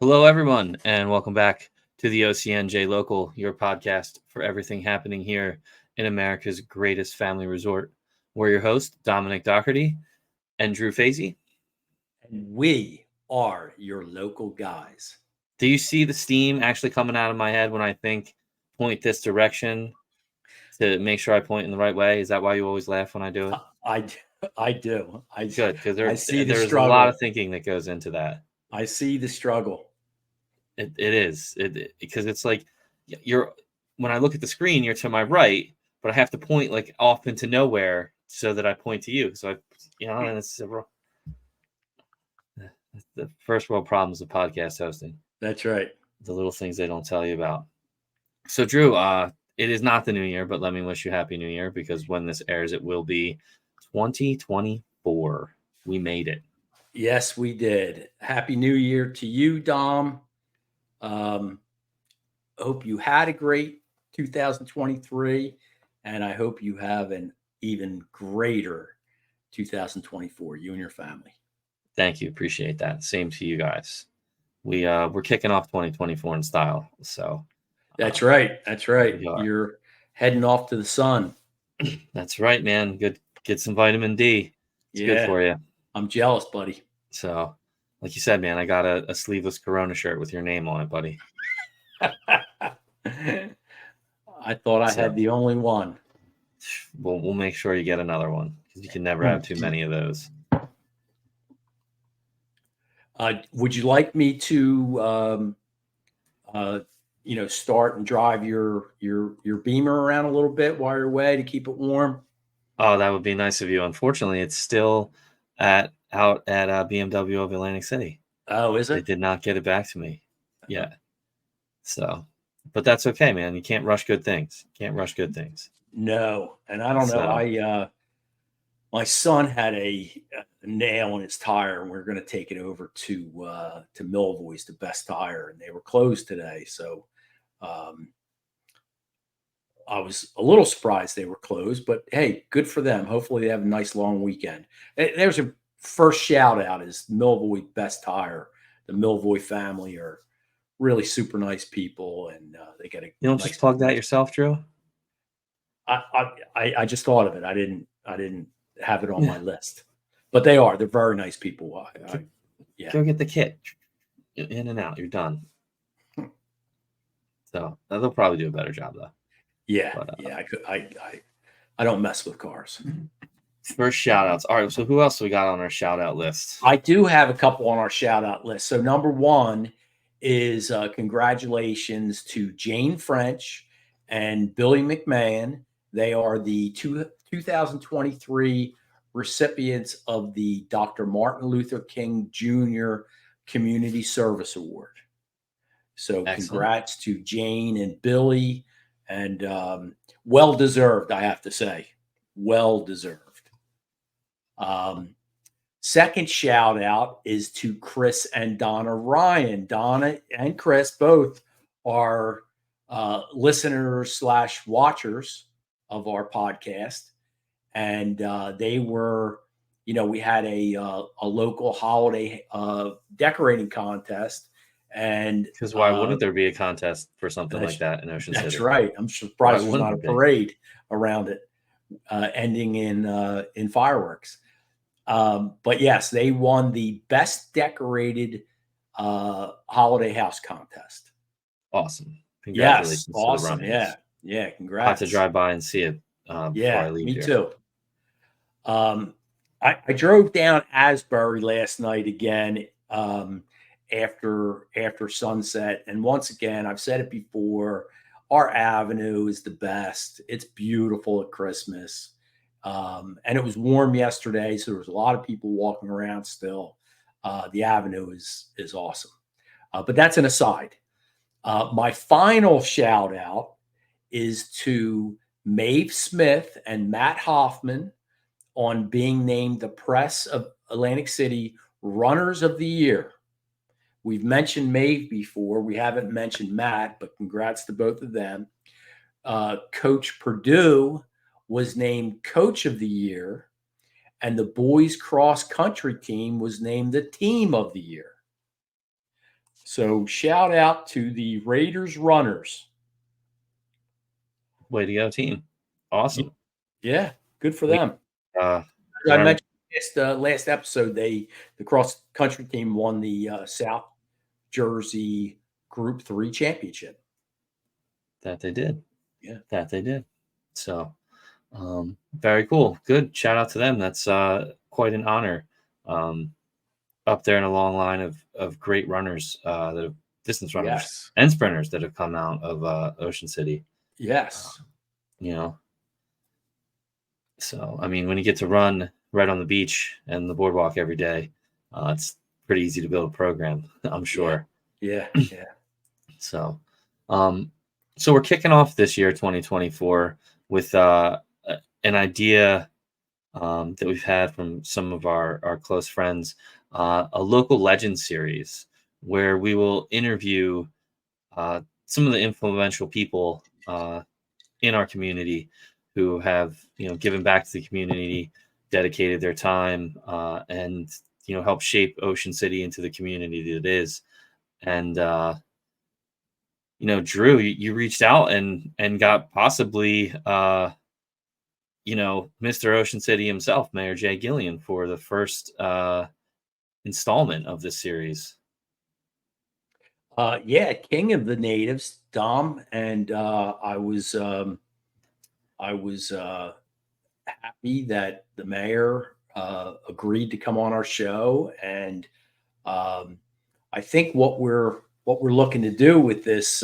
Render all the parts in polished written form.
Hello, everyone, and welcome back to the OCNJ Local, your podcast for everything happening here in America's greatest family resort. We're your hosts, Dominick Dougherty and Drew Fasy. And we are your local guys. Do you see the steam actually coming out of my head when I think point this direction to make sure I point in the right way? Is that why you always laugh when I do it? I do. Good, because I see the there's a struggle. lot of thinking that goes into that. I see the struggle. It is because it's like when I look at the screen, you're to my right, but I have to point like off into nowhere so that I point to you. So and it's the first world problems of podcast hosting. That's right. The little things they don't tell you about. So Drew, it is not the new year, but let me wish you Happy New Year, because when this airs, it will be 2024. We made it. Yes, we did. Happy New Year to you, Dom. Hope you had a great 2023, and I hope you have an even greater 2024, you and your family. Thank you. Appreciate that. Same to you guys. We're kicking off 2024 in style. So that's right. That's right. You're heading off to the sun. That's right, man. Good. Get some vitamin D. It's good for you. I'm jealous, buddy. So, like you said, man, I got a sleeveless Corona shirt with your name on it, buddy. I thought I had the only one. We'll make sure you get another one, because you can never have too many of those. Would you like me to, start and drive your Beamer around a little bit while you're away to keep it warm? Oh, that would be nice of you. Unfortunately, it's still out at BMW of Atlantic City. Oh, is it? They did not get it back to me yet. So, but that's okay, man. You can't rush good things. No, and I don't know. My son had a nail in his tire, and we're going to take it over to Milvoi's, the best tire, and they were closed today. So I was a little surprised they were closed, but hey, good for them. Hopefully they have a nice long weekend. There's a first shout out is Milvoi Best Tire. The Milvoi family are really super nice people, and they get a. You don't just plug that yourself, Drew? I just thought of it. I didn't have it on my list, but they're very nice people. Go get the kit, in and out. You're done. So they'll probably do a better job though. Yeah, but, I don't mess with cars. First shout outs. All right, so who else we got on our shout out list? I do have a couple on our shout out list. So number one is congratulations to Jane French and Billy McMahon. They are the 2023 recipients of the Dr. Martin Luther King Jr. Community Service Award. So congrats to Jane and Billy, and well-deserved, I have to say. Well-deserved. Second shout out is to Chris and Donna Ryan. Donna and Chris both are listeners / watchers of our podcast, and they were, we had a local holiday decorating contest, and because why wouldn't there be a contest for something like that in Ocean City? That's right. I'm surprised there's not a parade around it, ending in fireworks. But yes, they won the best decorated holiday house contest. Awesome. Congratulations. Yes, awesome. Yeah. Congrats. I'll have to drive by and see it. Before I leave me too. I drove down Asbury last night again after sunset, and once again, I've said it before, our avenue is the best. It's beautiful at Christmas. And it was warm yesterday, so there was a lot of people walking around still. The avenue is awesome. But that's an aside. My final shout out is to Maeve Smith and Matt Hoffman on being named the Press of Atlantic City Runners of the Year. We've mentioned Maeve before. We haven't mentioned Matt, but congrats to both of them. Coach Purdue was named Coach of the Year, and the boys cross country team was named the Team of the Year. So shout out to the Raiders runners. Way to go, team. Awesome. Yeah, good for them. Uh, As I mentioned last episode, the cross country team won the South Jersey Group 3 championship. That they did. Yeah. That they did. So very cool. Good. Shout out to them. That's quite an honor. Up there in a long line of great runners that have distance runners and sprinters that have come out of Ocean City. Yes. You know. So, I mean, when you get to run right on the beach and the boardwalk every day, it's pretty easy to build a program, I'm sure. Yeah. So, so we're kicking off this year, 2024, with an idea that we've had from some of our close friends, a local legend series where we will interview some of the influential people in our community who have given back to the community, dedicated their time, and helped shape Ocean City into the community that it is. And Drew, you reached out and got possibly Mr. Ocean City himself, Mayor Jay Gillian, for the first installment of this series. Yeah, King of the Natives, Dom, and I was happy that the mayor agreed to come on our show, and I think what we're looking to do with this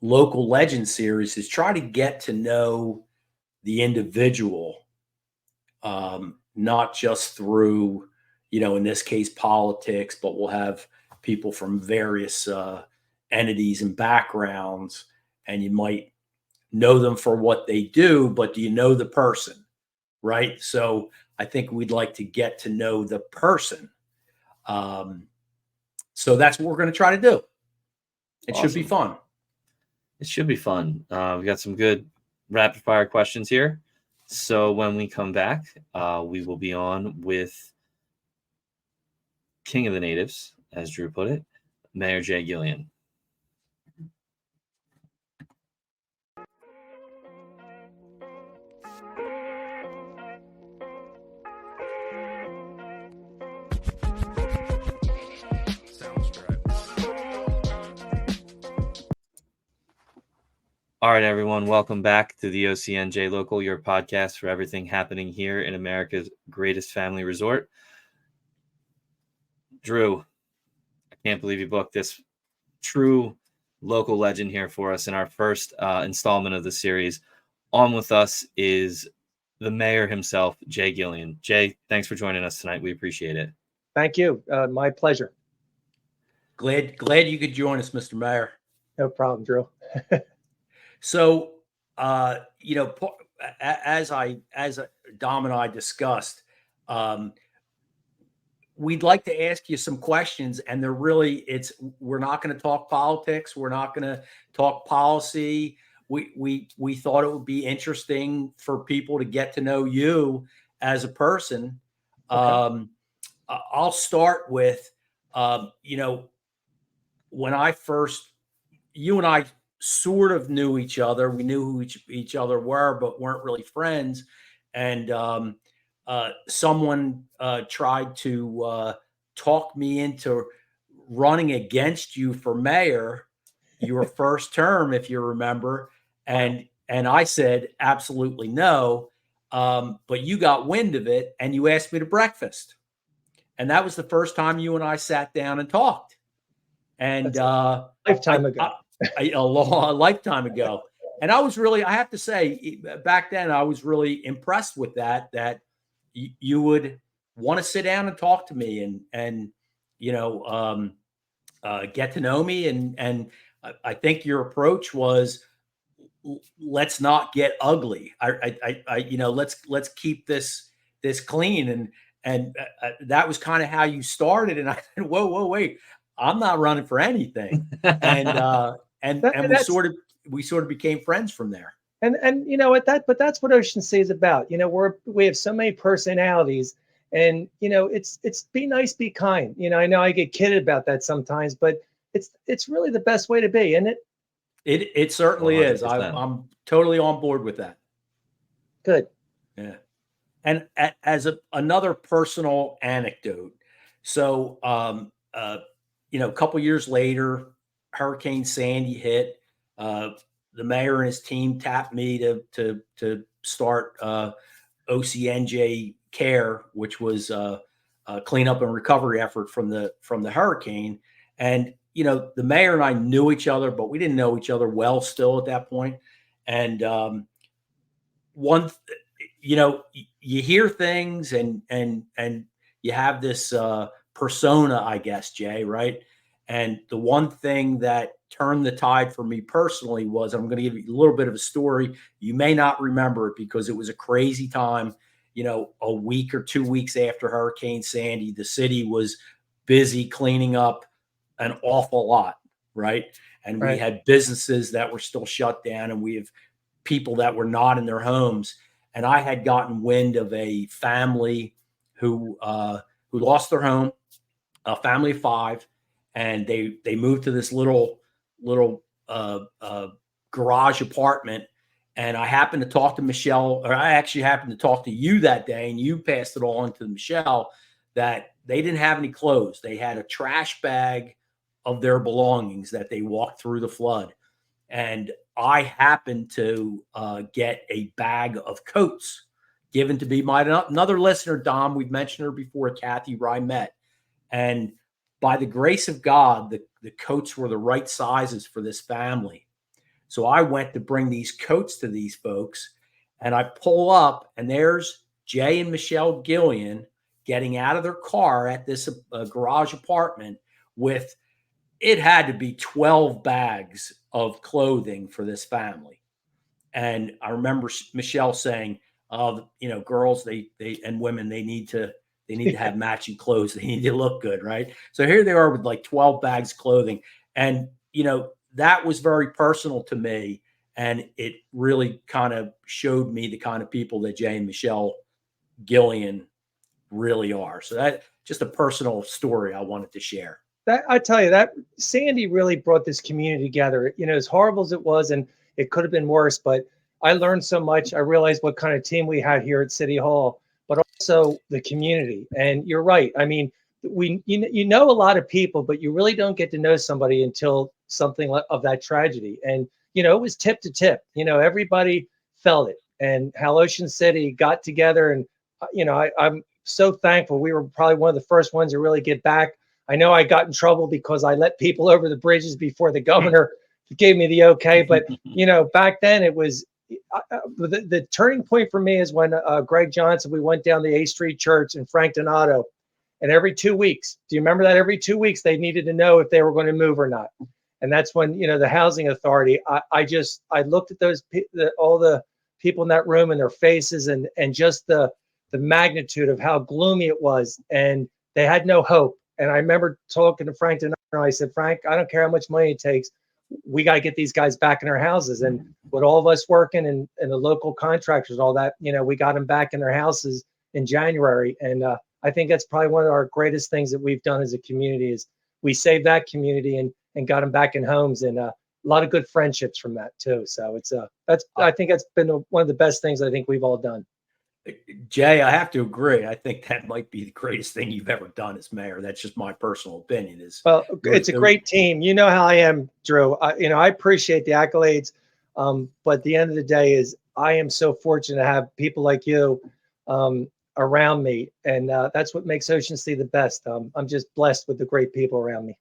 local legend series is try to get to know the individual, not just through, in this case, politics, but we'll have people from various entities and backgrounds, and you might know them for what they do, but do you know the person, right? So I think we'd like to get to know the person. So that's what we're going to try to do. It should be fun. It should be fun. We got some good rapid fire questions here. So when we come back, we will be on with King of the Natives, as Drew put it, Mayor Jay Gillian. All right, everyone. Welcome back to the OCNJ Local, your podcast for everything happening here in America's greatest family resort. Drew, I can't believe you booked this true local legend here for us in our first installment of the series. On with us is the mayor himself, Jay Gillian. Jay, thanks for joining us tonight. We appreciate it. Thank you. My pleasure. Glad you could join us, Mr. Mayor. No problem, Drew. So, as Dom and I discussed, we'd like to ask you some questions, and we're not going to talk politics. We're not going to talk policy. We thought it would be interesting for people to get to know you as a person. Okay. I'll start with, when you and I sort of knew each other. We knew who each other were, but weren't really friends. And someone tried to talk me into running against you for mayor, your first term, if you remember. And I said, absolutely no. But you got wind of it and you asked me to breakfast. And that was the first time you and I sat down and talked. And lifetime ago. A lifetime ago. And I have to say, back then, I was really impressed with that you would want to sit down and talk to me and get to know me. And I think your approach was, let's not get ugly. Let's keep this clean. And that was kind of how you started. And I said, whoa, wait, I'm not running for anything. And we sort of became friends from there. And you know what, but that's what Ocean City is about. We have so many personalities, And, it's be nice, be kind. I know I get kidded about that sometimes, but it's really the best way to be, isn't it? It certainly is. 100%. I'm totally on board with that. Good. Yeah. And as another personal anecdote, so a couple years later, Hurricane Sandy hit. The mayor and his team tapped me to start OCNJ Care, which was a cleanup and recovery effort from the hurricane. And the mayor and I knew each other, but we didn't know each other well still at that point. And you hear things and you have this persona, I guess, Jay, right? And the one thing that turned the tide for me personally was, I'm going to give you a little bit of a story. You may not remember it because it was a crazy time. A week or 2 weeks after Hurricane Sandy, the city was busy cleaning up an awful lot, right? And we had businesses that were still shut down, and we have people that were not in their homes. And I had gotten wind of a family who lost their home, a family of 5, and they moved to this little garage apartment. And I happened to talk to Michelle, or I actually happened to talk to you that day, and you passed it on to Michelle that they didn't have any clothes. They had a trash bag of their belongings that they walked through the flood. And I happened to get a bag of coats given to be another listener, Dom. We've mentioned her before, Kathy Rymet. And by the grace of God, the coats were the right sizes for this family. So I went to bring these coats to these folks, and I pull up, and there's Jay and Michelle Gillian getting out of their car at this garage apartment with, it had to be 12 bags of clothing for this family. And I remember Michelle saying, girls, they and women, they need to have matching clothes. They need to look good, right? So here they are with like 12 bags of clothing. And, that was very personal to me. And it really kind of showed me the kind of people that Jay and Michelle Gillian really are. So that just a personal story I wanted to share. That, I tell you, that Sandy really brought this community together. As horrible as it was, and it could have been worse, but I learned so much. I realized what kind of team we had here at City Hall, but also the community. And you're right. I mean, you know a lot of people, but you really don't get to know somebody until something of that tragedy. And it was tip to tip. Everybody felt it, and how Ocean City got together. And I'm so thankful. We were probably one of the first ones to really get back. I know I got in trouble because I let people over the bridges before the governor gave me the okay. But, back then it was the turning point for me is when Greg Johnson, we went down the A Street Church in Frank Donato. And every 2 weeks, do you remember that? Every 2 weeks, they needed to know if they were going to move or not. And that's when, the housing authority, I looked at all the people in that room and their faces and just the magnitude of how gloomy it was. And they had no hope. And I remember talking to Frank Donato, and I said, Frank, I don't care how much money it takes. We got to get these guys back in their houses. And with all of us working and the local contractors and all that, we got them back in their houses in January. And I think that's probably one of our greatest things that we've done as a community is we saved that community and got them back in homes, and a lot of good friendships from that too. So it's I think that's been one of the best things I think we've all done. Jay, I have to agree. I think that might be the greatest thing you've ever done as mayor. That's just my personal opinion. It's a great team. You know how I am, Drew. I appreciate the accolades, but at the end of the day, is I am so fortunate to have people like you around me, and that's what makes Ocean City the best. I'm just blessed with the great people around me.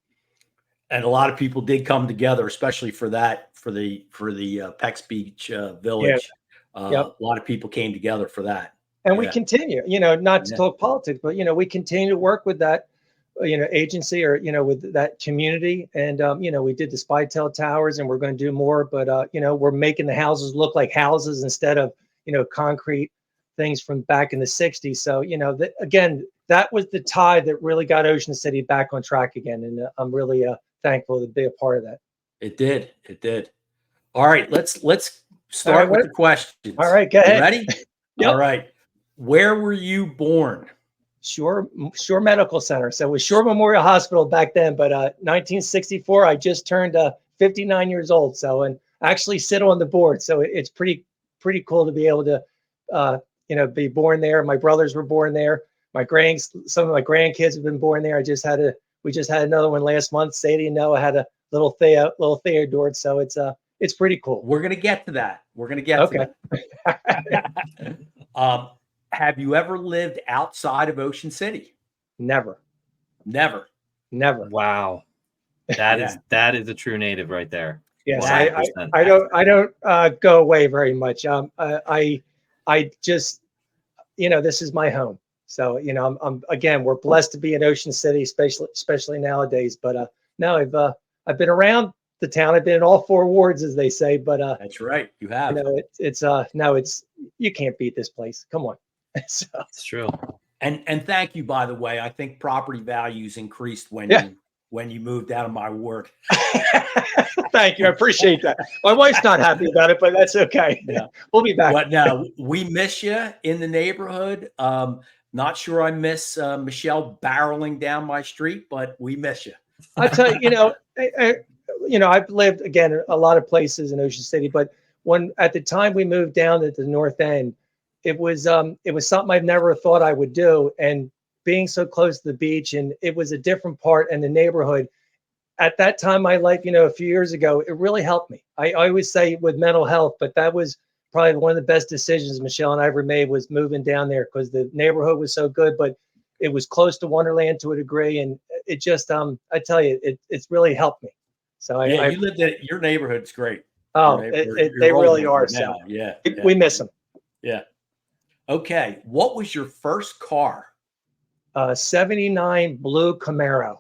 And a lot of people did come together, especially for the Pex Beach Village. Yep. A lot of people came together for that. And we continue, not to talk politics, but, we continue to work with that, agency or, with that community. And, we did the Spytel Towers, and we're going to do more, but, we're making the houses look like houses instead of, concrete things from back in the 60s. So, again, that was the tide that really got Ocean City back on track again. And I'm really thankful to be a part of that. It did. All right, let's start with the questions. All right, go ahead. You ready? Yep. All right. Where were you born? Shore Medical Center. So it was Shore Memorial Hospital back then, but 1964, I just turned 59 years old. So, and actually sit on the board. So it's pretty cool to be able to, be born there. My brothers were born there. Some of my grandkids have been born there. We just had another one last month. Sadie and Noah had a little Theodore. So it's pretty cool. We're going to get to that. To that. Have you ever lived outside of Ocean City? Never. Wow. That is a true native right there. Yes, I don't go away very much. I just, this is my home. So, we're blessed to be in Ocean City, especially nowadays. But no, I've been around the town. I've been in all 4 wards, as they say. But that's right, you have. You can't beat this place. Come on. So. It's true. And thank you, by the way. I think property values increased when you moved out of my ward. Thank you. I appreciate that. My wife's not happy about it, but that's okay. Yeah. We'll be back. But no, we miss you in the neighborhood. Not sure I miss Michelle barreling down my street, but we miss you. I tell you, I've lived again a lot of places in Ocean City, but at the time we moved down at the north end, it was something I've never thought I would do, and being so close to the beach, and it was a different part in the neighborhood. At that time in my life, a few years ago, it really helped me. I always say with mental health, but that was probably one of the best decisions Michelle and I ever made, was moving down there, because the neighborhood was so good, but it was close to Wonderland to a degree. And it just, I tell you, it's really helped me. So you lived in your neighborhood's great. Oh, they really are. So yeah, we miss them. Yeah. Okay. What was your first car? 79 blue Camaro.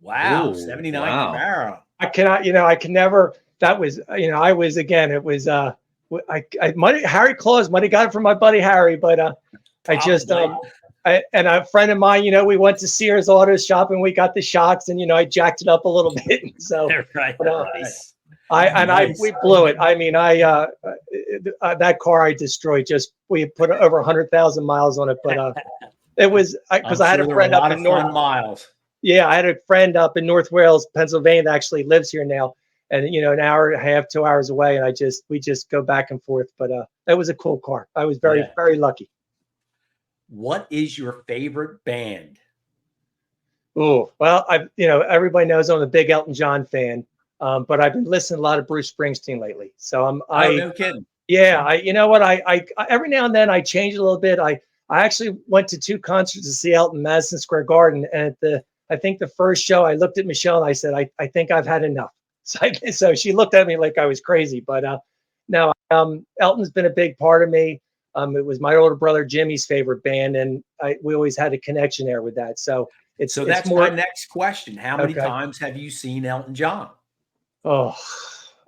Wow. Ooh, 79 wow. Camaro. I cannot, I can never, that was, I was, again, it was, Harry Claus might have got it from my buddy Harry, but I just, and a friend of mine, we went to Sears Auto Shop and we got the shocks, and, I jacked it up a little bit. So, right. We blew it. I mean, that car I destroyed, we put over 100,000 miles on it, but it was, because I had a friend up in North miles. Yeah, I had a friend up in North Wales, Pennsylvania, that actually lives here now, and an hour and a half, 2 hours away, and we just go back and forth. But that was a cool car. I was very lucky. What is your favorite band? Oh, well, everybody knows I'm a big Elton John fan, but I've been listening to a lot of Bruce Springsteen lately. So no kidding. Yeah, you know what? I every now and then I change it a little bit. I actually went to 2 concerts to see Elton, Madison Square Garden, and I think the first show, I looked at Michelle and I said, I think I've had enough. So she looked at me like I was crazy. But no, Elton's been a big part of me. It was my older brother Jimmy's favorite band, and we always had a connection there with that. So that's my next question. How many times have you seen Elton John? Oh,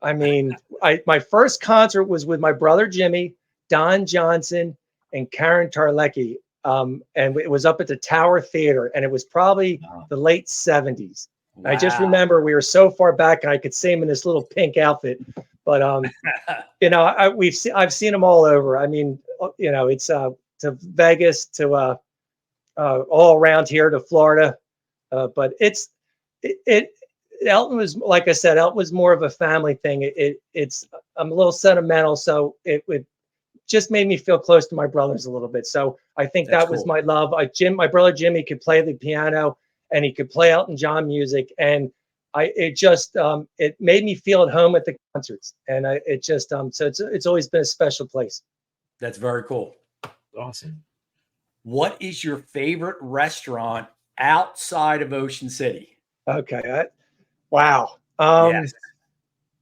I mean, my first concert was with my brother Jimmy, Don Johnson, and Karen Tarlecki. And it was up at the Tower Theater, and it was probably the late 70s. Wow. I just remember we were so far back, and I could see him in this little pink outfit. But I've seen them all over. I mean, it's to Vegas, to all around here to Florida. But Elton was, like I said, Elton was more of a family thing. I'm a little sentimental, so it just made me feel close to my brothers a little bit. So I think that was my love. My brother Jimmy could play the piano, and he could play Elton John music, and it made me feel at home at the concerts, and so it's always been a special place. That's very cool. Awesome. What is your favorite restaurant outside of Ocean City? Okay. Wow. Yes.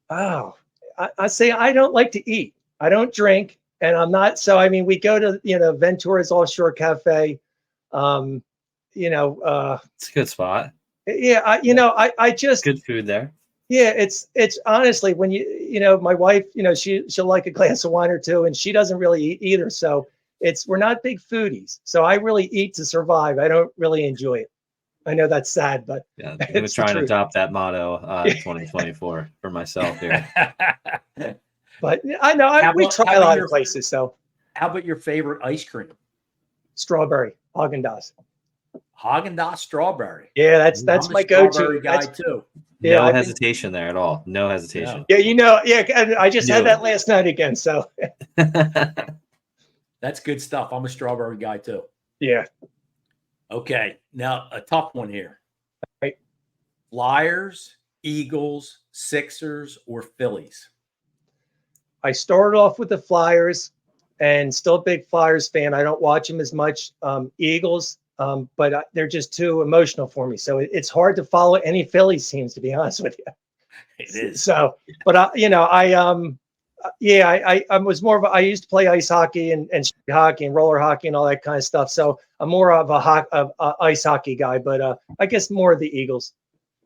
Oh, I say I don't like to eat. I don't drink. And I'm not, so I mean, we go to Ventura's Offshore Cafe. It's a good spot. Yeah, I just good food there. Yeah, it's honestly, when my wife, she'll like a glass of wine or two, and she doesn't really eat either. So we're not big foodies. So I really eat to survive. I don't really enjoy it. I know that's sad, but yeah, I'm gonna try and adopt that motto 2024 for myself here. But I know we try a lot of places. So, how about your favorite ice cream? Strawberry. Haagen-Dazs. Haagen-Dazs strawberry. Yeah, that's I'm a my go-to. strawberry guy too. Yeah, No hesitation there at all. No hesitation. Yeah, yeah, I just had that last night again. So that's good stuff. I'm a strawberry guy too. Yeah. Okay. Now a tough one here. Right. Flyers, Eagles, Sixers, or Phillies? I started off with the Flyers and still a big Flyers fan. I don't watch them as much. Eagles, but they're just too emotional for me. So it's hard to follow any Phillies teams, to be honest with you. It is. So, but I was more of I used to play ice hockey and street hockey and roller hockey and all that kind of stuff. So I'm more of a ice hockey guy, but I guess more of the Eagles.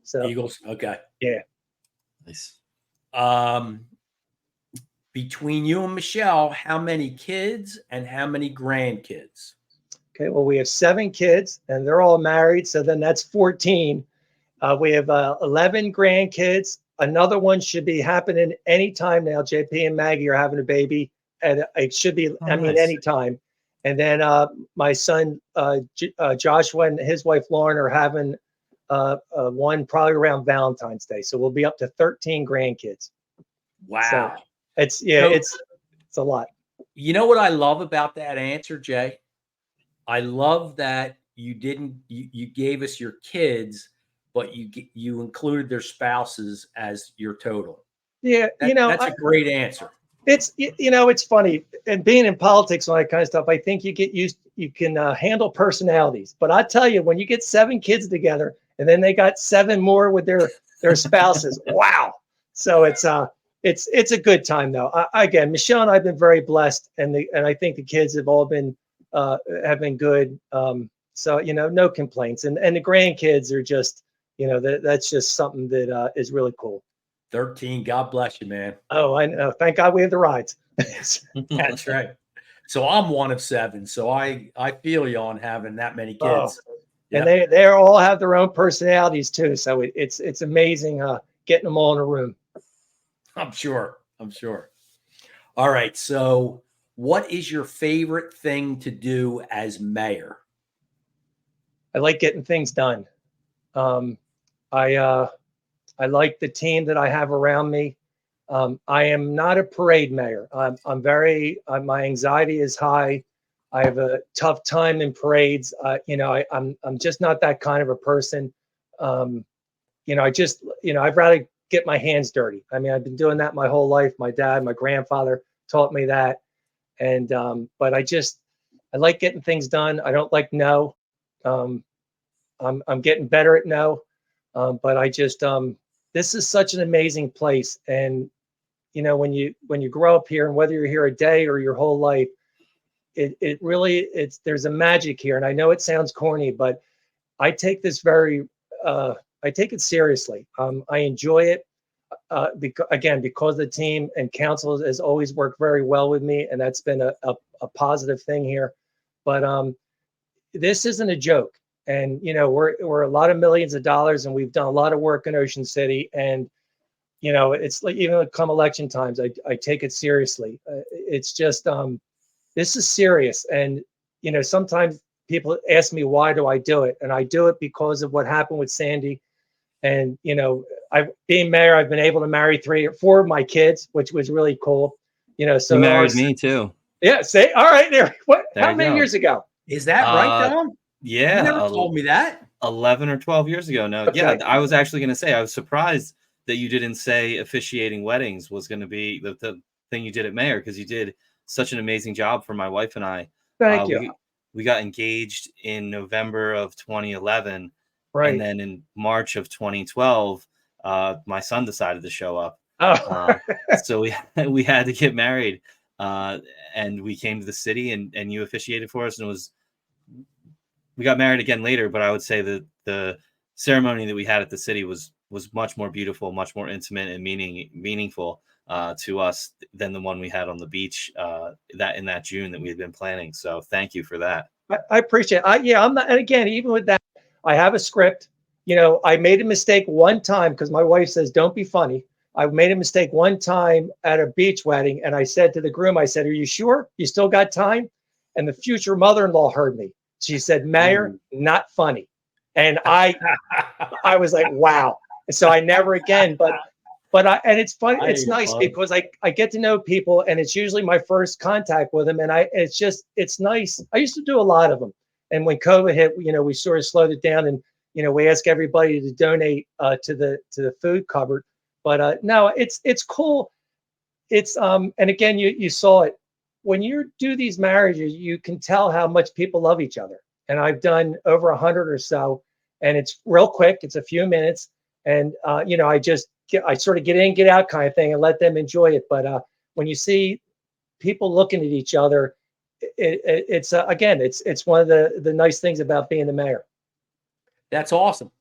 So Eagles. Okay. Yeah. Nice. Between you and Michelle, how many kids and how many grandkids? Okay. Well, we have 7 kids and they're all married. So then that's 14. We have 11 grandkids. Another one should be happening anytime now. JP and Maggie are having a baby, and it should be, nice. anytime. And then my son, Joshua, and his wife, Lauren, are having one probably around Valentine's Day. So we'll be up to 13 grandkids. Wow. So it's a lot. You know what I love about that answer, Jay? I love that you gave us your kids, but you included their spouses as your total. Yeah, that's a great answer. It's it's funny, and being in politics and all that kind of stuff. I think you get used. You can handle personalities, but I tell you, when you get 7 kids together, and then they got 7 more with their spouses, wow! So it's a good time though. Again, Michelle and I've been very blessed, and I think the kids have all been good. So no complaints, and the grandkids are just. That's just something that is really cool. 13. God bless you, man. Oh, I know. Thank God we have the rides. That's right. So I'm one of 7. So I feel you on having that many kids. Oh. Yep. And they all have their own personalities too. So it's amazing getting them all in a room. I'm sure. All right. So what is your favorite thing to do as mayor? I like getting things done. I like the team that I have around me. I am not a parade mayor. My anxiety is high. I have a tough time in parades. I'm just not that kind of a person. I'd rather get my hands dirty. I mean, I've been doing that my whole life. My dad, my grandfather taught me that. And, but I like getting things done. I don't like no. I'm getting better at no. But this is such an amazing place. And, when you grow up here, and whether you're here a day or your whole life, it really, there's a magic here. And I know it sounds corny, but I take this I take it seriously. I enjoy it because the team and council has always worked very well with me. And that's been a positive thing here, but this isn't a joke. And, we're a lot of millions of dollars, and we've done a lot of work in Ocean City. And, it's like, even come election times, I take it seriously. It's just, this is serious. And, sometimes people ask me, why do I do it? And I do it because of what happened with Sandy. And, being mayor, I've been able to marry 3 or 4 of my kids, which was really cool. So you married me too. Yeah. Say, all right, there. How many go. years ago? Is that right, Dom? Yeah. You never told me that. 11 or 12 years ago. No. Okay. Yeah. I was actually going to say, I was surprised that you didn't say officiating weddings was going to be the thing you did at mayor, because you did such an amazing job for my wife and I. Thank you. We got engaged in November of 2011. Right. And then in March of 2012, my son decided to show up. Oh. So we had to get married. And we came to the city, and you officiated for us, and we got married again later, but I would say that the ceremony that we had at the city was much more beautiful, much more intimate and meaningful to us than the one we had on the beach in that June that we had been planning. So thank you for that. I appreciate it. I'm not, and again, even with that, I have a script. I made a mistake one time because my wife says, don't be funny. I made a mistake one time at a beach wedding, and I said to the groom, I said, are you sure? You still got time? And the future mother-in-law heard me. She said, Mayor, not funny. And I was like, wow. So I never again, and it's fun. It's nice because I get to know people, and it's usually my first contact with them. And it's nice. I used to do a lot of them. And when COVID hit, we sort of slowed it down, and, we ask everybody to donate to the food cupboard. But no, it's cool. It's and again, you saw it when you do these marriages, you can tell how much people love each other. And I've done over 100 or so, and it's real quick. It's a few minutes, and I sort of get in, get out kind of thing, and let them enjoy it. But when you see people looking at each other, it's again, it's one of the nice things about being the mayor. That's awesome.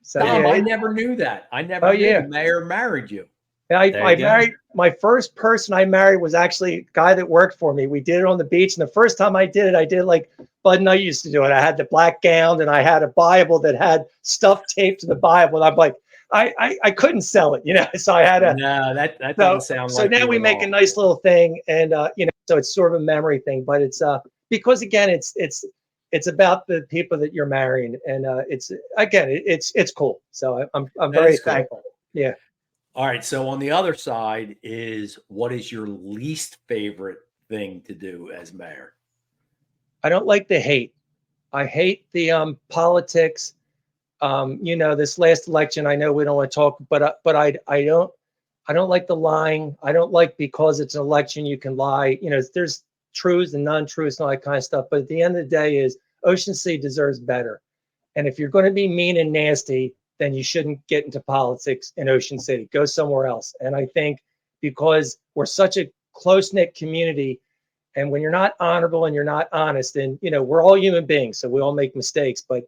So Dom, I never knew that. I never knew the mayor married you. I married, my first person I married was actually a guy that worked for me. We did it on the beach. And the first time I did it like Bud and I used to do it. I had the black gown, and I had a Bible that had stuff taped to the Bible. And I'm like, I couldn't sell it, so I had to. No, that doesn't sound like. So now we make a nice little thing, and so it's sort of a memory thing. But it's because again, it's about the people that you're marrying, and it's cool. So I'm very thankful. Yeah. All right. So on the other side is, what is your least favorite thing to do as mayor? I don't like the hate. I hate the politics. This last election, I know we don't want to talk, but I don't like the lying. I don't like, because it's an election, you can lie. There's truths and non-truths and all that kind of stuff. But at the end of the day, is Ocean City deserves better. And if you're going to be mean and nasty, then you shouldn't get into politics in Ocean City. Go somewhere else. And I think because we're such a close-knit community, and when you're not honorable and you're not honest, and we're all human beings, so we all make mistakes, but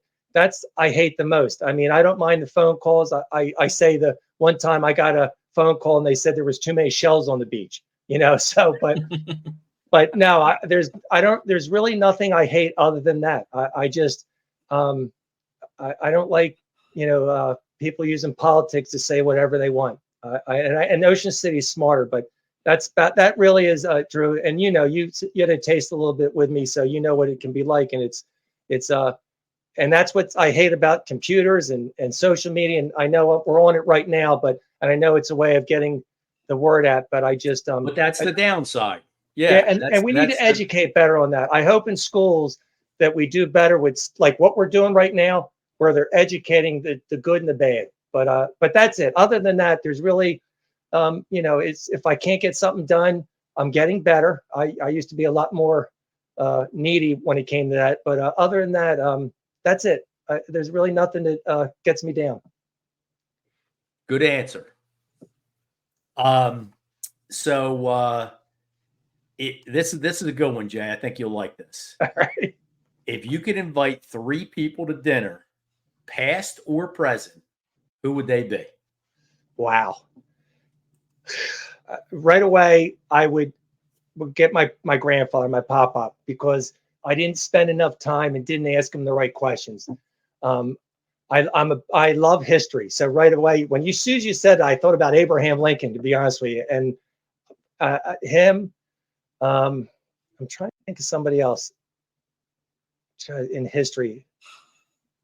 I hate the most. I mean, I don't mind the phone calls. I say the one time I got a phone call and they said there was too many shells on the beach, so, but no, there's really nothing I hate other than that. I just, I don't like, people using politics to say whatever they want. And Ocean City is smarter, but that really is Drew. And you had a taste a little bit with me, so you know what it can be like. And and that's what I hate about computers and social media. And I know we're on it right now, and I know it's a way of getting the word out. But I just but that's the downside. Yeah, and we need to educate better on that. I hope in schools that we do better with like what we're doing right now, where they're educating the good and the bad. But that's it. Other than that, there's really, it's, if I can't get something done, I'm getting better. I used to be a lot more needy when it came to that. But other than that, that's it. There's really nothing that gets me down. Good answer. So this is a good one, Jay. I think you'll like this. All right. If you could invite 3 people to dinner, past or present, who would they be? Wow. Right away, I would get my grandfather, my pop-pop, because I didn't spend enough time and didn't ask him the right questions. I love history. So right away, as soon as you said that, I thought about Abraham Lincoln, to be honest with you. And him, I'm trying to think of somebody else in history,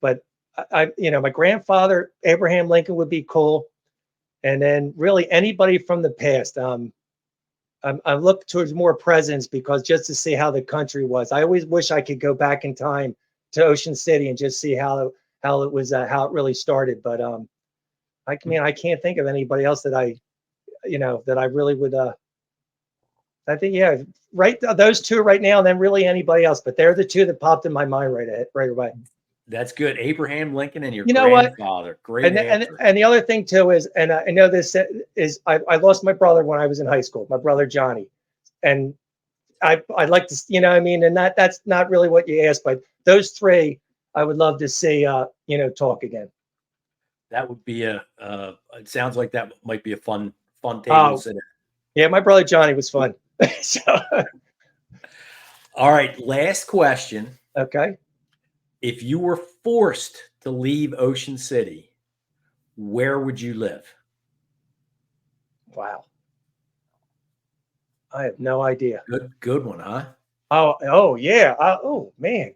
but my grandfather, Abraham Lincoln, would be cool. And then really anybody from the past. I look towards more presidents, because just to see how the country was. I always wish I could go back in time to Ocean City and just see how it was, how it really started. But I can't think of anybody else that I really would. I think, yeah, right. Those 2 right now, and then really anybody else. But they're the 2 that popped in my mind right away. That's good. Abraham Lincoln and your grandfather. Great answer. And the other thing too is, and I know this is, I lost my brother when I was in high school, my brother Johnny. And I'd like to, and that's not really what you asked, but those 3, I would love to see, talk again. That would be it sounds like that might be a fun table to sit at. Yeah, my brother Johnny was fun. So. All right, last question. Okay. If you were forced to leave Ocean City, where would you live? Wow. I have no idea. Good one, huh? Oh yeah. Oh man.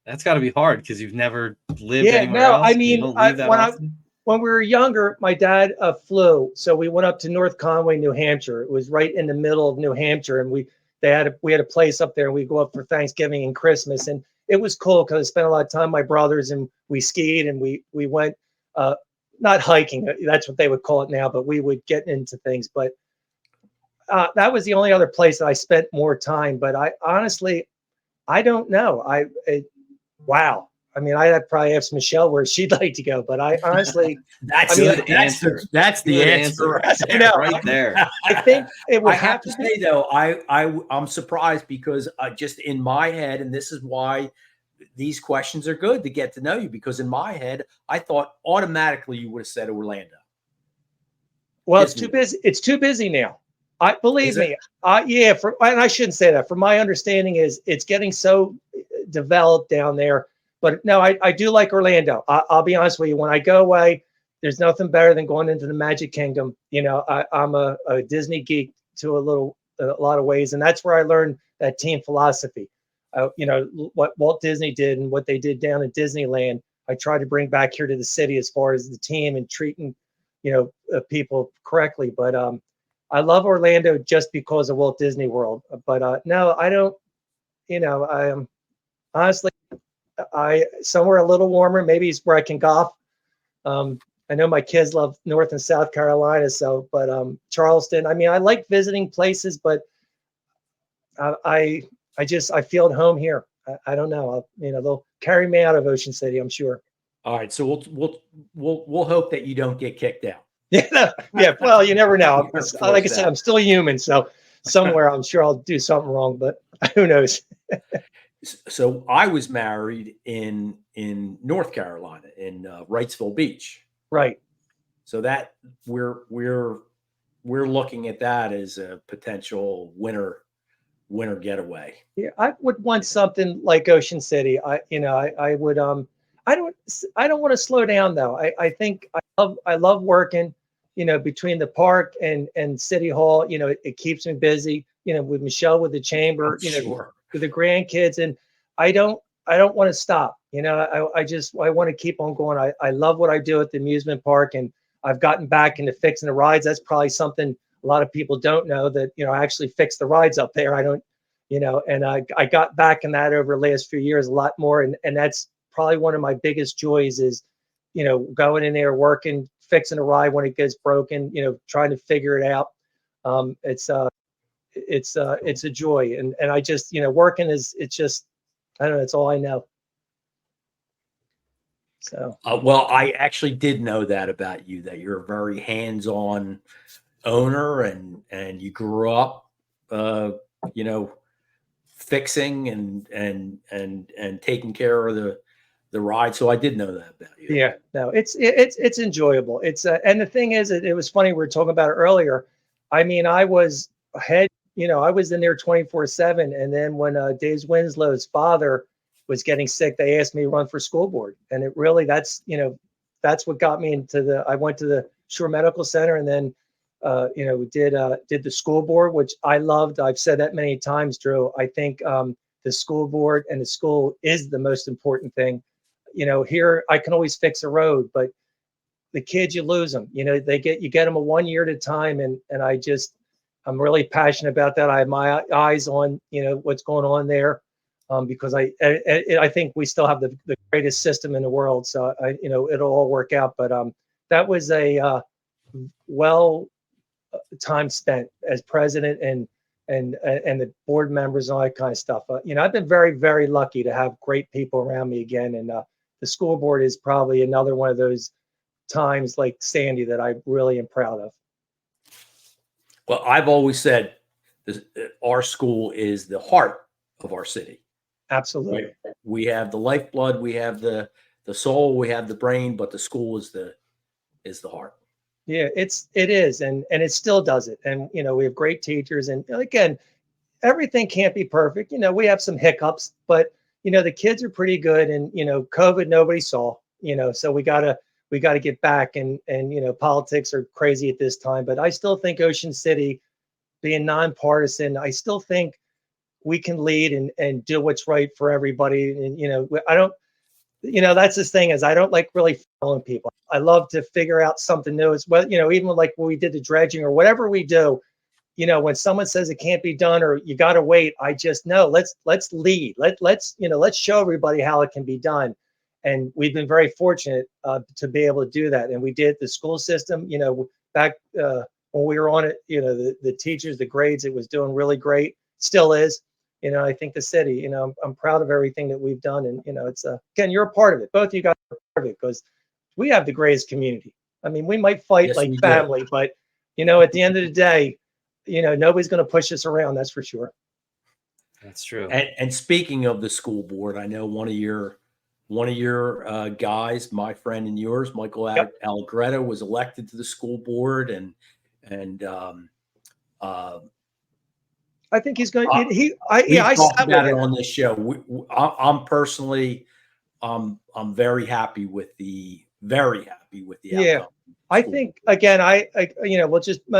That's got to be hard because you've never lived Yeah, anywhere no, else. I You mean, don't leave that often. when we were younger, my dad flew, so we went up to North Conway, New Hampshire. It was right in the middle of New Hampshire, and we had a place up there, and we go up for Thanksgiving and Christmas, and it was cool because I spent a lot of time with my brothers, and we skied, and we went not hiking, that's what they would call it now, but we would get into things. But that was the only other place that I spent more time. But I honestly, I don't know. Wow. I mean, I'd probably ask Michelle where she'd like to go, but I honestly, That's I mean, Good answer. That's the Good answer. I know. Right there. I think it would I have to say though, I'm surprised because just in my head, and this is why these questions are good to get to know you, because in my head, I thought automatically you would have said Orlando. Well, it's too busy. It's too busy now. I believe me. Yeah. And I shouldn't say that. From my understanding, is it's getting so developed down there. But no, I do like Orlando. I'll be honest with you. When I go away, there's nothing better than going into the Magic Kingdom. You know, I'm a Disney geek to a lot of ways, and that's where I learned that team philosophy. You know, what Walt Disney did and what they did down in Disneyland, I try to bring back here to the city as far as the team and treating, people correctly. But I love Orlando just because of Walt Disney World. But no, I don't. I am honestly, somewhere a little warmer. Maybe it's where I can golf. I know my kids love North and South Carolina, but Charleston. I mean, I like visiting places, but I feel at home here. I don't know. They'll carry me out of Ocean City, I'm sure. All right, so we'll hope that you don't get kicked out. Yeah, yeah. Well, you never know. Like I said, I'm still human, so somewhere I'm sure I'll do something wrong, but who knows? So I was married in North Carolina in Wrightsville Beach. Right. So that we're looking at that as a potential winter getaway. Yeah, I would want something like Ocean City. I would I don't want to slow down though. I think I love working, between the park and City Hall. It keeps me busy, with Michelle, with the chamber, Sure. with the grandkids, and I don't want to stop. I want to keep on going. I love what I do at the amusement park, and I've gotten back into fixing the rides. That's probably something a lot of people don't know, that I actually fix the rides up there. I don't, and I got back in that over the last few years a lot more, and that's probably one of my biggest joys is, going in there, working, fixing a ride when it gets broken, trying to figure it out. It's a joy, and I just, working it's just, I don't know, it's all I know. So well, I actually did know that about you, that you're a very hands-on owner, and you grew up fixing and taking care of the ride. So I did know that about you. yeah, no, it's enjoyable. And the thing is, it was funny, we were talking about it earlier. I mean, I was ahead, I was in there 24/7, and then when Dave Winslow's father was getting sick, they asked me to run for school board, and it really, that's what got me into I went to the Shore Medical Center, and then we did the school board, which I loved. I've said that many times, Drew. I think the school board and the school is the most important thing. Here I can always fix a road, but the kids, you lose them. You get them a 1 year at a time, and I'm really passionate about that. I have my eyes on what's going on there, because I think we still have the greatest system in the world. So it'll all work out. But that was a well time spent as president and the board members and all that kind of stuff. I've been very, very lucky to have great people around me again, and the school board is probably another one of those times like Sandy that I really am proud of. Well, I've always said our school is the heart of our city. Absolutely. Right? We have the lifeblood, we have the soul, we have the brain, but the school is the heart. Yeah, it is, and it still does it. And we have great teachers, and again, everything can't be perfect. We have some hiccups, but the kids are pretty good, and COVID nobody saw. So we gotta get back, and politics are crazy at this time, but I still think Ocean City, being nonpartisan, I still think we can lead and do what's right for everybody. And, I don't, that's this thing is I don't like really following people. I love to figure out something new as well. Even like when we did the dredging or whatever we do, when someone says it can't be done or you got to wait, I just know let's lead. Let's show everybody how it can be done. And we've been very fortunate to be able to do that. And we did the school system, back when we were on it, the teachers, the grades, it was doing really great. Still is. I think the city, I'm proud of everything that we've done. And, it's again, you're a part of it. Both of you guys are part of it because we have the greatest community. I mean, we might fight like family, but, at the end of the day, nobody's going to push us around. That's for sure. That's true. And speaking of the school board, I know one of your guys, my friend and yours, Michael Allegretto, was elected to the school board, and I think he's going. I talked about it on this show. I'm personally, I'm very happy with the outcome. I think again,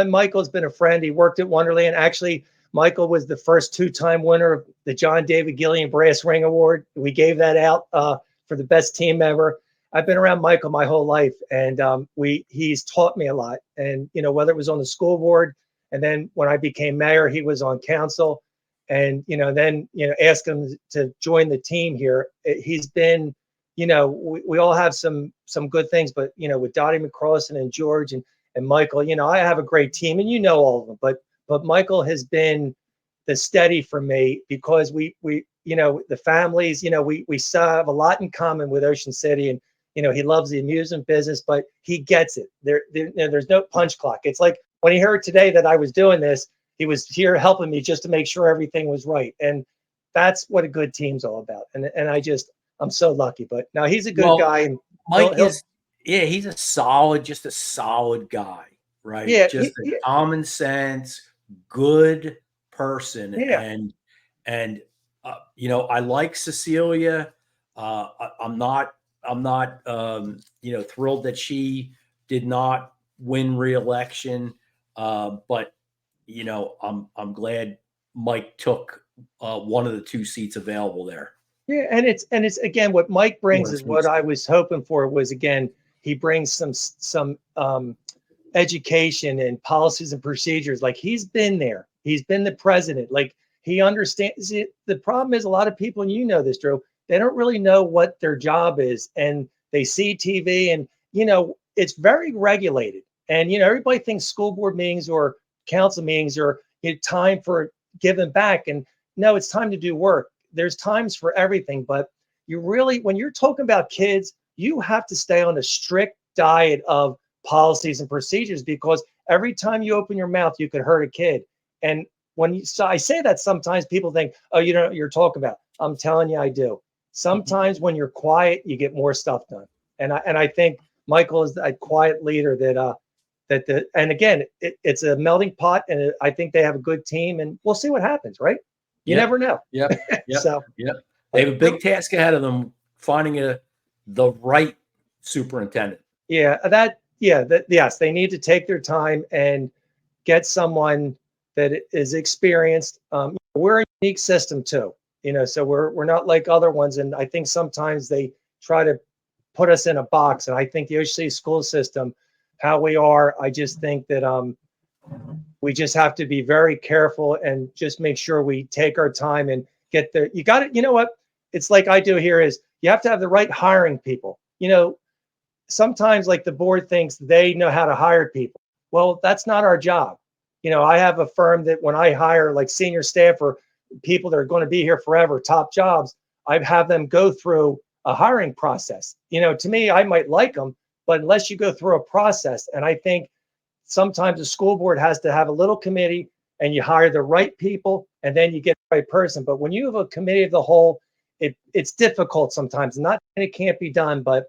Michael's been a friend. He worked at Wonderland. Actually, Michael was the first 2-time winner of the John David Gillian Brass Ring Award. We gave that out for the best team ever. I've been around Michael my whole life, and he's taught me a lot. And whether it was on the school board, and then when I became mayor, he was on council, and then asked him to join the team here. He's been, we all have some good things, but with Dottie McCrossin and George and Michael, I have a great team, and all of them. But Michael has been the steady for me because we the families, we have a lot in common with Ocean City, and he loves the amusement business, but he gets it. There's no punch clock. It's like when he heard today that I was doing this, he was here helping me just to make sure everything was right, and that's what a good team's all about. And I'm so lucky. But now he's a good guy. And Mike he's a solid guy, right? Yeah, common sense, good person. Yeah. And I like Cecilia. I'm not thrilled that she did not win re-election. But I'm glad Mike took one of the 2 seats available there. Yeah, and it's again what Mike brings is what I was hoping for was, again, he brings some education and policies and procedures. Like he's been there. He's been the president. Like he understands it. The problem is a lot of people, and this, Drew, they don't really know what their job is, and they see TV, and it's very regulated. And everybody thinks school board meetings or council meetings are time for giving back, and no, it's time to do work. There's times for everything, but when you're talking about kids, you have to stay on a strict diet of policies and procedures, because every time you open your mouth, you could hurt a kid. And I say that, sometimes people think, oh, you don't know what you're talking about. I'm telling you, I do. Sometimes when you're quiet, you get more stuff done. And I think Michael is a quiet leader and again, it's a melting pot, and I think they have a good team, and we'll see what happens, right? You never know. Yeah. So they have a big task ahead of them, finding the right superintendent. Yeah, yes, they need to take their time and get someone that is experienced. We're a unique system too, so we're not like other ones, and I think sometimes they try to put us in a box. And I think the OCC school system, how we are, I just think that we just have to be very careful and just make sure we take our time and get there. You got it. You know what? It's like I do here is you have to have the right hiring people. Sometimes like the board thinks they know how to hire people. Well, that's not our job. I have a firm that when I hire like senior staff or people that are going to be here forever, top jobs, I have them go through a hiring process. To me, I might like them, but unless you go through a process, and I think sometimes the school board has to have a little committee and you hire the right people and then you get the right person. But when you have a committee of the whole, it's difficult sometimes. Not that it can't be done, but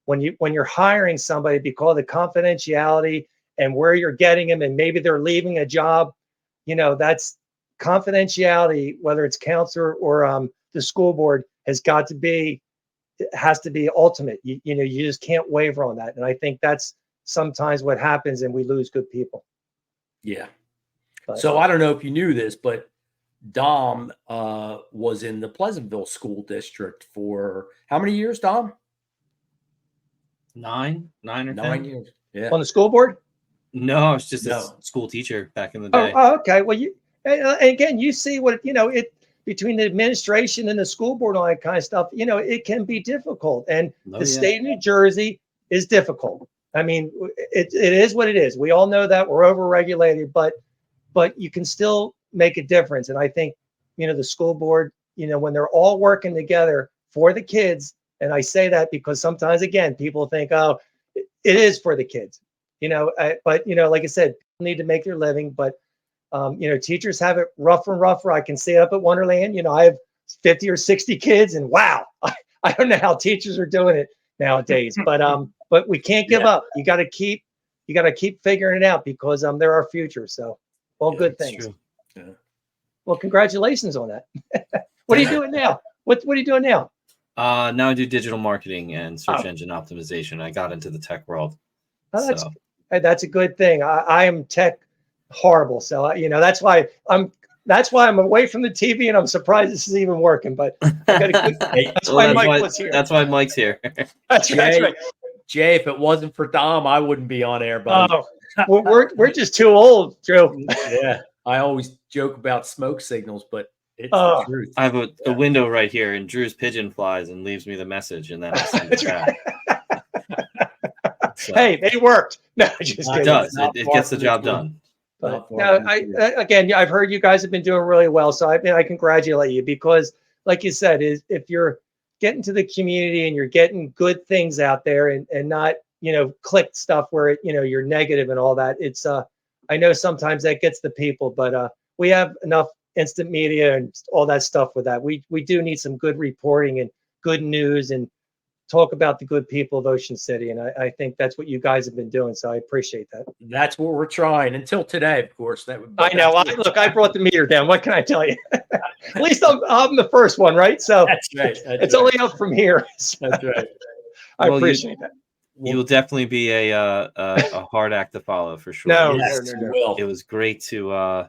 when you're hiring somebody, because of the confidentiality and where you're getting them, and maybe they're leaving a job, that's confidentiality, whether it's counselor or the school board has to be ultimate. You just can't waver on that. And I think that's sometimes what happens, and we lose good people. Yeah. So I don't know if you knew this, but Dom was in the Pleasantville School District for how many years, Dom? 9 or 10 years. Yeah. On the school board? No, I was just No. a school teacher back in the Oh, day. okay. Well, and again, you see what, it between the administration and the school board and all that kind of stuff, it can be difficult. And the state of New Jersey is difficult. I mean, it is what it is. We all know that we're overregulated, but you can still make a difference. And I think, the school board, when they're all working together for the kids, and I say that because sometimes, again, people think, oh, it is for the kids, but, like I said, people need to make their living, but, teachers have it rougher and rougher. I can see it up at Wonderland. I have 50 or 60 kids, and wow, I don't know how teachers are doing it nowadays, but we can't give up. You got to keep figuring it out because they're our future. So all good things. True. Yeah. Well, congratulations on that. What are you doing now? What are you doing now? Now I do digital marketing and search engine optimization. I got into the tech world. Oh, that's a good thing. I am tech horrible, so that's why I'm away from the TV, and I'm surprised this is even working. But that's why Mike was here. That's why Mike's here. That's right. Jay, if it wasn't for Dom, I wouldn't be on air, buddy. We're just too old, Joe. Yeah, I always joke about smoke signals, but it's the truth. I have a window right here, and Drew's pigeon flies and leaves me the message, and then I send it back. So, hey, they worked. No, just kidding. It does. It gets the job done. But no, I've heard you guys have been doing really well, so I congratulate you because, like you said, if you're getting to the community and you're getting good things out there and not click stuff where you're negative and all that. It's I know sometimes that gets the people, but we have enough instant media and all that stuff with that. We do need some good reporting and good news and talk about the good people of Ocean City. And I think that's what you guys have been doing. So I appreciate that. That's what we're trying until today, of course. I know. I brought the meter down. What can I tell you? At least I'm the first one, right? So that's right. It's only up from here. So that's right. I appreciate that. You will definitely be a hard act to follow for sure. No, It was great to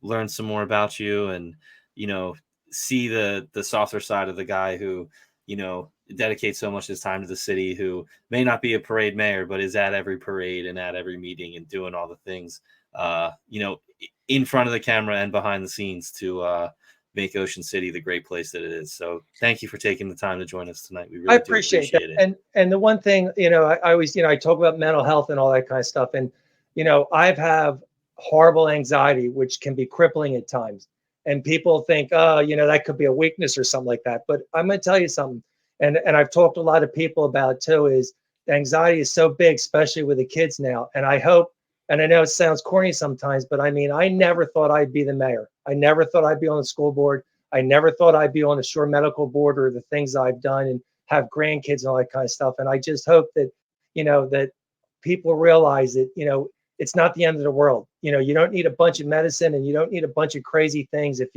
learn some more about you and see the softer side of the guy who dedicates so much of his time to the city, who may not be a parade mayor but is at every parade and at every meeting and doing all the things in front of the camera and behind the scenes to make Ocean City the great place that it is. So thank you for taking the time to join us tonight. We really appreciate that. It. And the one thing, I always, I talk about mental health and all that kind of stuff. And, I've have horrible anxiety, which can be crippling at times. And people think, oh, that could be a weakness or something like that. But I'm going to tell you something. And I've talked to a lot of people about it too, is anxiety is so big, especially with the kids now. And I hope, and I know it sounds corny sometimes, but I mean, I never thought I'd be the mayor. I never thought I'd be on the school board. I never thought I'd be on the Shore Medical Board or the things I've done and have grandkids and all that kind of stuff. And I just hope that, that people realize that, it's not the end of the world. You don't need a bunch of medicine and you don't need a bunch of crazy things. If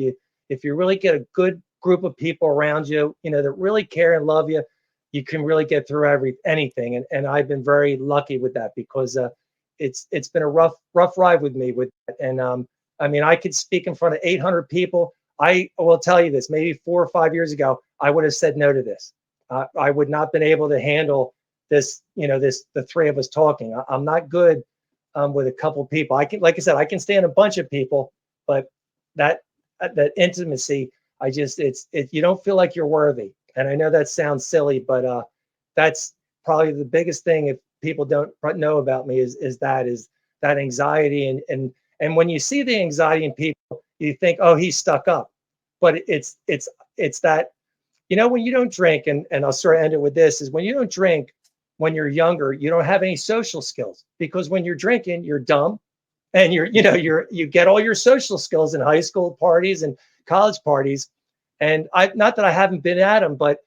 you really get a good group of people around you, that really care and love you, you can really get through anything. And I've been very lucky with that because it's been a rough ride with me with that. And I mean, I could speak in front of 800 people. I will tell you this, maybe 4 or 5 years ago, I would have said no to this. I would not been able to handle this, the three of us talking. I'm not good with a couple people. I can, like I said, I can stand a bunch of people, but that intimacy, you don't feel like you're worthy. And I know that sounds silly, but that's probably the biggest thing. If people don't know about me is that anxiety. And when you see the anxiety in people, you think, oh, he's stuck up, but it's that, when you don't drink, and I'll sort of end it with this, is when you don't drink, when you're younger, you don't have any social skills, because when you're drinking, you're dumb, and you get all your social skills in high school parties and college parties. And not that I haven't been at them, but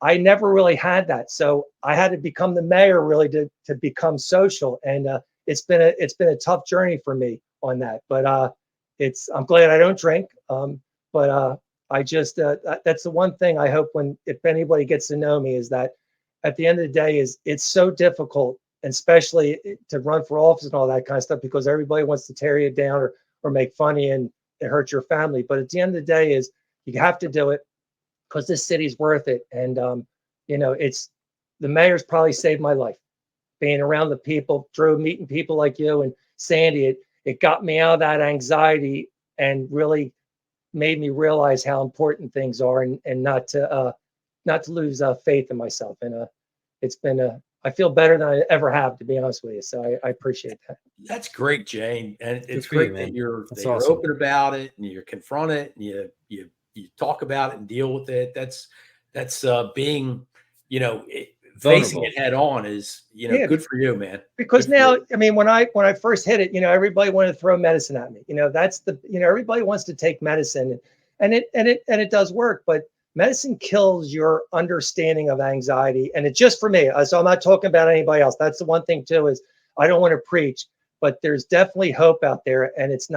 I never really had that. So I had to become the mayor really to become social. And it's been a tough journey for me on that, but I'm glad I don't drink. But I just, that's the one thing I hope if anybody gets to know me, is that at the end of the day it's so difficult, and especially to run for office and all that kind of stuff, because everybody wants to tear you down or make fun of you. And it hurts your family. But at the end of the day, is you have to do it because this city's worth it. And it's the mayor's probably saved my life. Being around the people, Drew, meeting people like you and Sandy, it got me out of that anxiety and really made me realize how important things are, and not to lose faith in myself. And it's been I feel better than I ever have, to be honest with you. So I appreciate that. That's great, Jane, and it's for you, great man. that you're awesome. open about it and you're confront it and you talk about it and deal with it. That's being facing it head on is good for you, man. Because now, I mean, when I first hit it, everybody wanted to throw medicine at me. That's everybody wants to take medicine, and it does work, but medicine kills your understanding of anxiety. And it's just for me. So I'm not talking about anybody else. That's the one thing too, is I don't want to preach, but there's definitely hope out there, and it's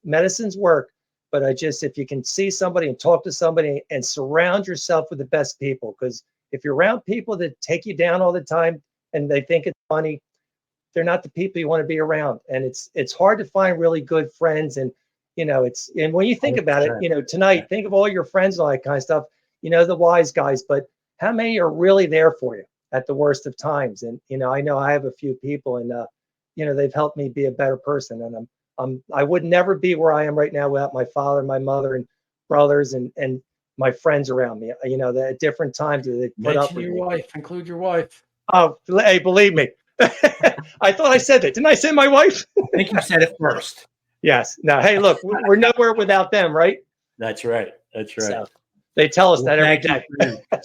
medicine's work. But if you can see somebody and talk to somebody and surround yourself with the best people, because if you're around people that take you down all the time and they think it's funny, they're not the people you want to be around. And it's hard to find really good friends. And and when you think about it, tonight, think of all your friends and all that kind of stuff, the wise guys, but how many are really there for you at the worst of times? And, I know I have a few people, and, they've helped me be a better person. And I would never be where I am right now without my father, my mother, and brothers, and my friends around me, at different times they put up with your me. wife, include your wife. Oh, hey, believe me. I thought I said that. Didn't I say my wife? I think you said it first. Yes. No, hey, look, we're nowhere without them, right? That's right. That's right. So they tell us that every day.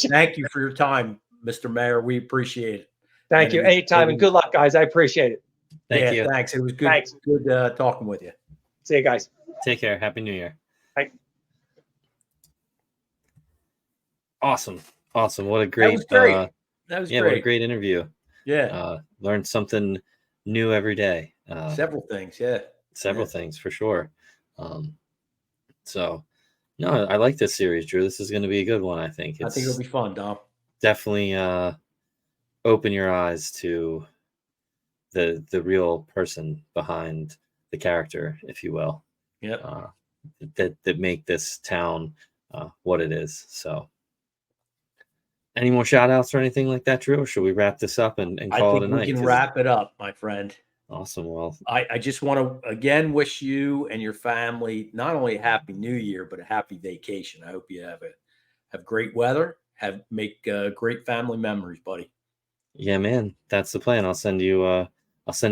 Thank you for your time, Mr. Mayor. We appreciate it. Thank you. Anytime, and good luck, guys. I appreciate it. Thank you. Thanks. It was good. Thanks. Good talking with you. See you guys. Take care. Happy New Year. Bye. Awesome. What a great, that was great. What a great interview. Yeah. Learned something new every day. Several things. Yeah. Several things for sure. So no, I like this series, Drew. This is going to be a good one. I think it'll be fun, Dom. Definitely open your eyes to the real person behind the character, if you will. Yeah. That make this town what it is. So any more shout outs or anything like that, Drew? Or should we wrap this up and call it a night? We can wrap it up, my friend. Awesome. Well, I just want to again wish you and your family not only a happy New Year, but a happy vacation. I hope you have great weather, make great family memories, buddy. Yeah, man, that's the plan. I'll send you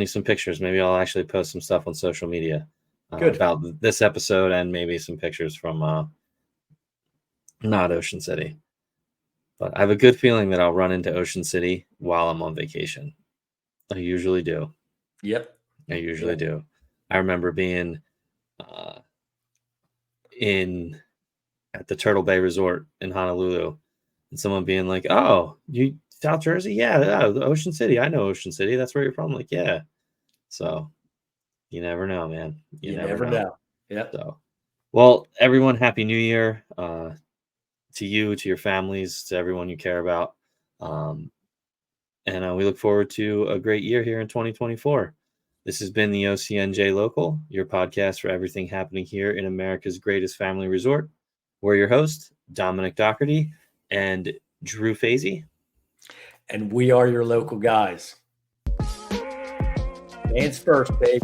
some pictures. Maybe I'll actually post some stuff on social media about this episode, and maybe some pictures from not Ocean City. But I have a good feeling that I'll run into Ocean City while I'm on vacation. I usually do. Yep. I usually do. I remember being at the Turtle Bay Resort in Honolulu, and someone being like, "Oh, you South Jersey? Yeah, the Ocean City. I know Ocean City. That's where you're from." Like, yeah. So you never know, man. You never know. Yeah. So, well, everyone, Happy New Year to you, to your families, to everyone you care about. And we look forward to a great year here in 2024. This has been the OCNJ Local, your podcast for everything happening here in America's greatest family resort. We're your hosts, Dominick Dougherty and Drew Fasy. And we are your local guys. Fans first, babe.